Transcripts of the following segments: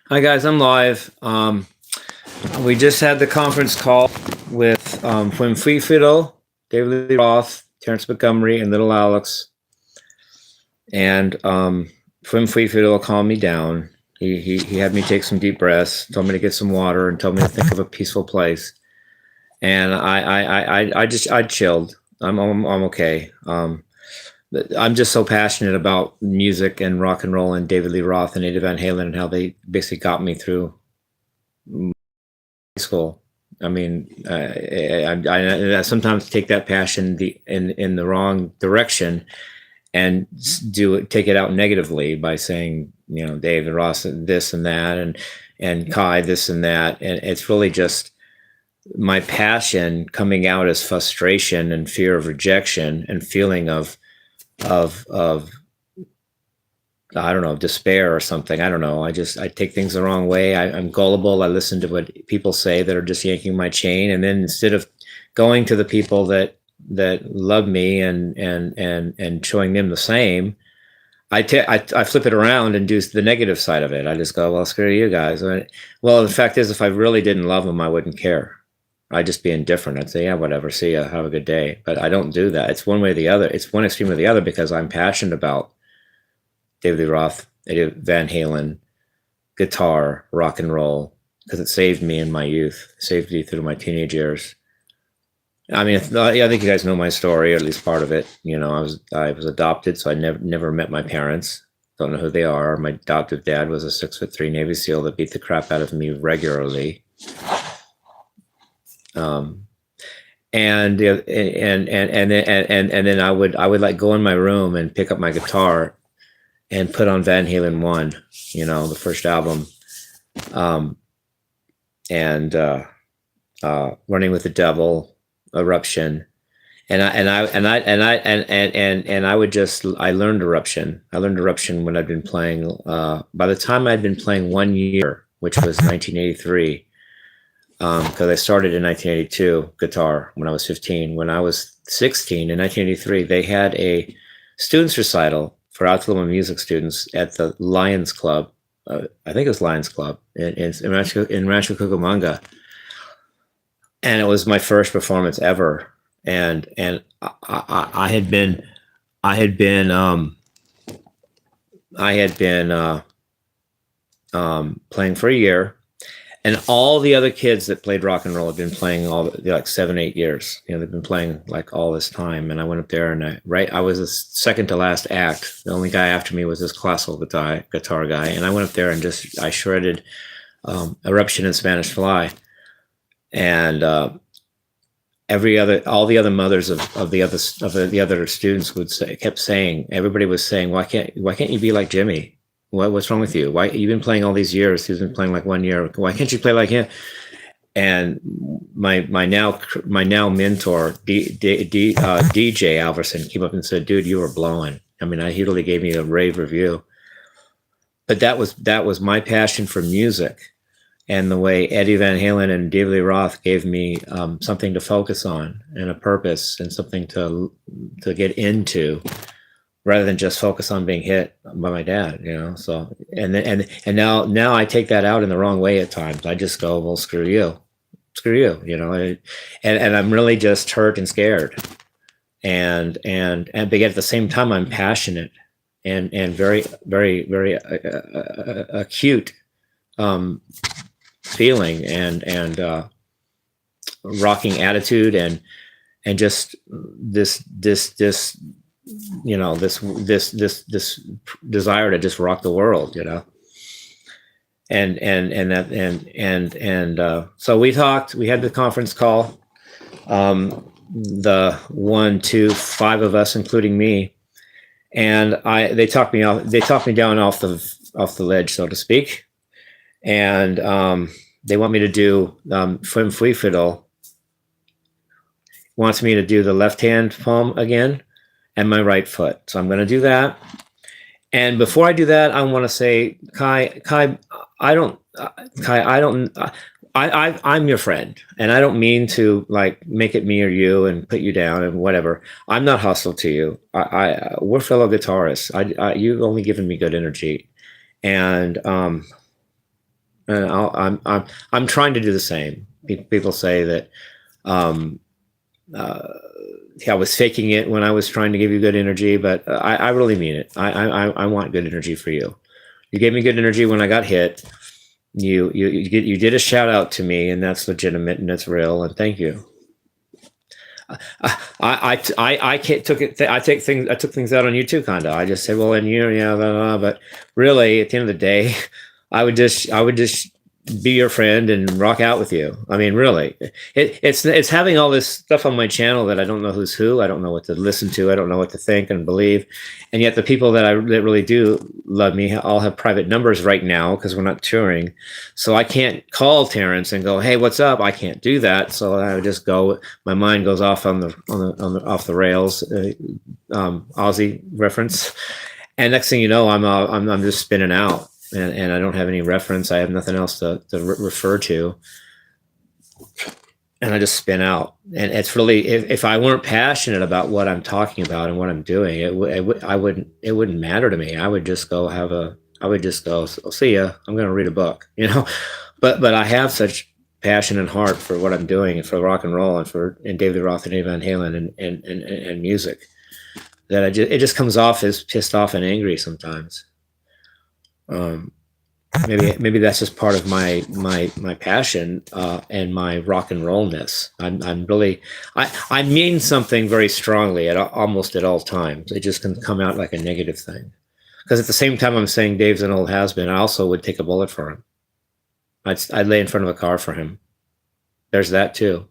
Hi guys, I'm live. We just had the conference call with Wim Fiddle, David Lee Roth, Terrence Montgomery, and Little Alex. And Wim Fiddle calmed me down. He had me take some deep breaths, told me to get some water, and told me to think of a peaceful place. And I chilled. I'm okay. I'm just so passionate about music and rock and roll and David Lee Roth and Eddie Van Halen and how they basically got me through school. I mean, I sometimes take that passion in the wrong direction and take it out negatively by saying, you know, David Ross this and that, and Kai this and that, and it's really just my passion coming out as frustration and fear of rejection and feeling of I don't know, despair or something. I don't know. I take things the wrong way. I'm gullible. I listen to what people say that are just yanking my chain, and then instead of going to the people that love me and showing them the same, I flip it around and do the negative side of it. I just go, well, screw you guys. Well, the fact is, if I really didn't love them, I wouldn't care. I'd just be indifferent. I'd say, yeah, whatever. See ya. Have a good day. But I don't do that. It's one way or the other. It's one extreme or the other because I'm passionate about David Lee Roth, Eddie Van Halen, guitar, rock and roll, because it saved me in my youth, saved me through my teenage years. I mean, I think you guys know my story, or at least part of it. You know, I was adopted, so I never met my parents. Don't know who they are. My adoptive dad was a 6'3" Navy SEAL that beat the crap out of me regularly. And then I would like go in my room and pick up my guitar and put on Van Halen 1, you know, the first album, Running with the Devil, Eruption, I learned Eruption. I learned Eruption when I'd been playing. By the time I'd been playing 1 year, which was 1983, because I started in 1982 guitar when I was 15. When I was 16 in 1983, they had a students recital for Altaloma music students at the Lions Club. I think it was Lions Club in Rancho Cucamonga. And it was my first performance ever. And I had been playing for a year, and all the other kids that played rock and roll had been playing like 7-8 years. You know, they've been playing like all this time. And I went up there and I was the second to last act. The only guy after me was this classical guitar guy. And I went up there and I shredded Eruption and Spanish Fly. And all the other mothers of the other students kept saying, everybody was saying, why can't you be like Jimmie? What's wrong with you? Why you've been playing all these years? He's been playing like 1 year. Why can't you play like him? And my now mentor DJ Alverson came up and said, "Dude, you were blowing." I mean, he really gave me a rave review. But that was my passion for music, and the way Eddie Van Halen and David Lee Roth gave me something to focus on and a purpose and something to get into, rather than just focus on being hit by my dad, you know. So and now I take that out in the wrong way at times. I just go, well, screw you, you know. And I'm really just hurt and scared, but yet at the same time I'm passionate and very acute feeling and rocking attitude and just this you know, this desire to just rock the world, you know. So we talked. We had the conference call. The 1, 2, 5 of us, including me, and they talked me down off the ledge, so to speak, and they want me to do Flim Fui Fiddle. Wants me to do the left hand palm again and my right foot. So I'm going to do that. And before I do that, I want to say, Kai, I'm your friend, and I don't mean to like make it me or you and put you down and whatever. I'm not hostile to you. We're fellow guitarists. You've only given me good energy, and And I'm trying to do the same. People say that uh, I was faking it when I was trying to give you good energy, but I really mean it. I want good energy for you. You gave me good energy when I got hit. You did a shout out to me, and that's legitimate and that's real. And thank you. I can't took it. I took things out on you too, kind of. I just said, well, and yeah, blah, blah, but really, at the end of the day, I would just be your friend and rock out with you. I mean, really, it's having all this stuff on my channel that I don't know who's who. I don't know what to listen to. I don't know what to think and believe. And yet the people that really do love me all have private numbers right now because we're not touring. So I can't call Terrence and go, hey, what's up? I can't do that. So I would just go, my mind goes off on the off the rails, Aussie reference. And next thing you know, I'm just spinning out. And I don't have any reference. I have nothing else to refer to. And I just spin out. And it's really, if I weren't passionate about what I'm talking about and what I'm doing, it wouldn't matter to me. I would just go I'll see ya. I'm going to read a book, but I have such passion and heart for what I'm doing and for rock and roll and David Lee Roth and Eddie Van Halen and music that it just comes off as pissed off and angry sometimes. Maybe that's just part of my passion and my rock and rollness. I'm really I mean something very strongly almost at all times. It just can come out like a negative thing. Because at the same time I'm saying Dave's an old has-been, I also would take a bullet for him. I'd lay in front of a car for him. There's that too.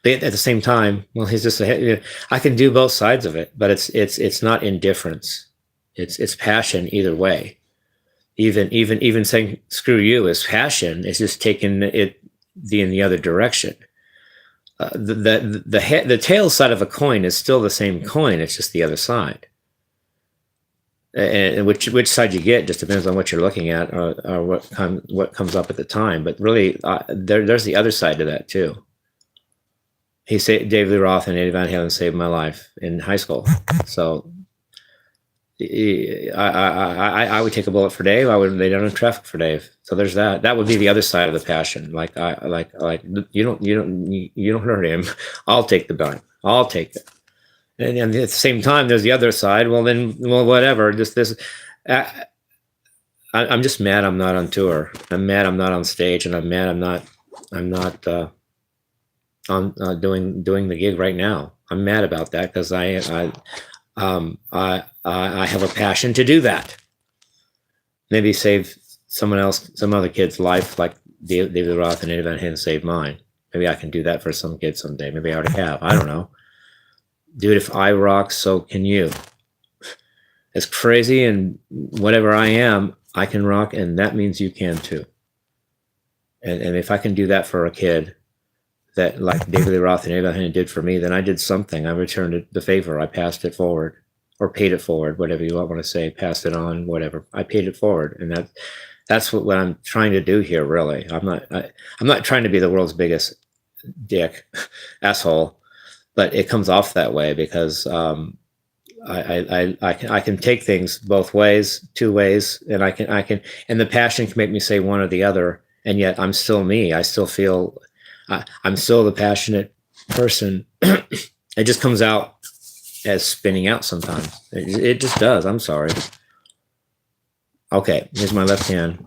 But at the same time, well, he's just I can do both sides of it, but it's not indifference. It's passion either way. Even saying screw you is passion. It's just taking it in the other direction. The tail side of a coin is still the same coin. It's just the other side. And which side you get just depends on what you're looking at or what comes up at the time. But really, there's the other side to that too. David Lee Roth and Eddie Van Halen saved my life in high school. So I would take a bullet for Dave. I would lay down in traffic for Dave. So there's that. That would be the other side of the passion. Like you don't hurt him. I'll take the gun. I'll take it. And at the same time, there's the other side. Well, whatever. Just this. I'm just mad. I'm not on tour. I'm mad. I'm not on stage, and I'm mad. I'm not doing the gig right now. I'm mad about that because I have a passion to do that. Maybe save someone else, some other kid's life, like David Roth and Eddie Van Halen saved mine. Maybe I can do that for some kid someday. Maybe I already have. I don't know. Dude, if I rock, so can you. As crazy and whatever I am, I can rock, and that means you can too. And if I can do that for a kid, that like David Lee Roth and Eddie Van Halen did for me, then I did something. I returned the favor. I passed it forward, or paid it forward, whatever you want to say. Passed it on, whatever. I paid it forward, and that's what I'm trying to do here. Really, I'm not trying to be the world's biggest dick asshole. But it comes off that way because I can take things both ways, two ways, and I can, and the passion can make me say one or the other, and yet I'm still me. I still feel I'm still the passionate person. It just comes out as spinning out sometimes. It just does. I'm sorry. Okay, here's my left hand.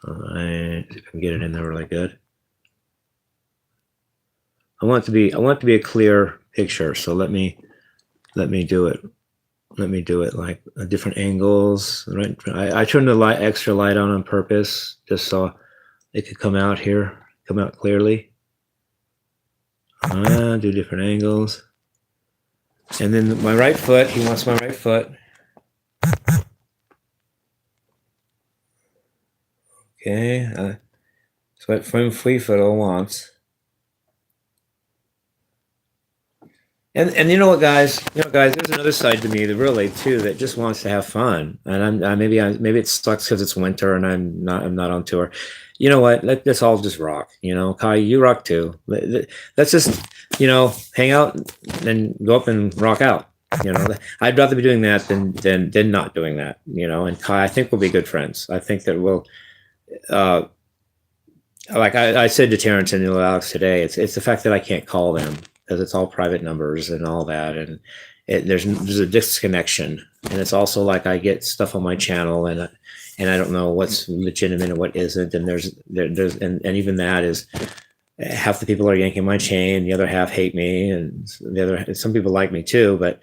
All right, see if I can get it in there really good. I want it to be a clear picture. So let me do it. Let me do it like different angles. Right. I turned the extra light on purpose just so it could come out here, come out clearly. Do different angles. And then my right foot, he wants my right foot. Okay. That's what Free Foot all wants. And you know what, guys? There's another side to me that really too that just wants to have fun. And maybe it sucks because it's winter and I'm not on tour. You know what? Let's all just rock. Kai, you rock too. Let's just hang out and go up and rock out. I'd rather be doing that than not doing that. And Kai, I think we'll be good friends. I think that uh, like I said to Terrence and Alex today, it's the fact that I can't call them because it's all private numbers and all that, and there's a disconnection, and it's also like I get stuff on my channel and I don't know what's legitimate and what isn't, and there's and even that is half the people are yanking my chain, the other half hate me, and some people like me too, but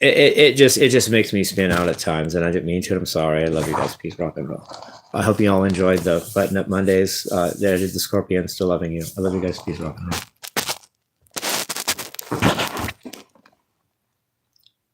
it just makes me spin out at times, and I didn't mean to. I'm sorry. I love you guys. Peace, rock and roll. I hope you all enjoyed the Button Up Mondays. That I did the Scorpions. Still loving you. I love you guys. Peace, rock and roll.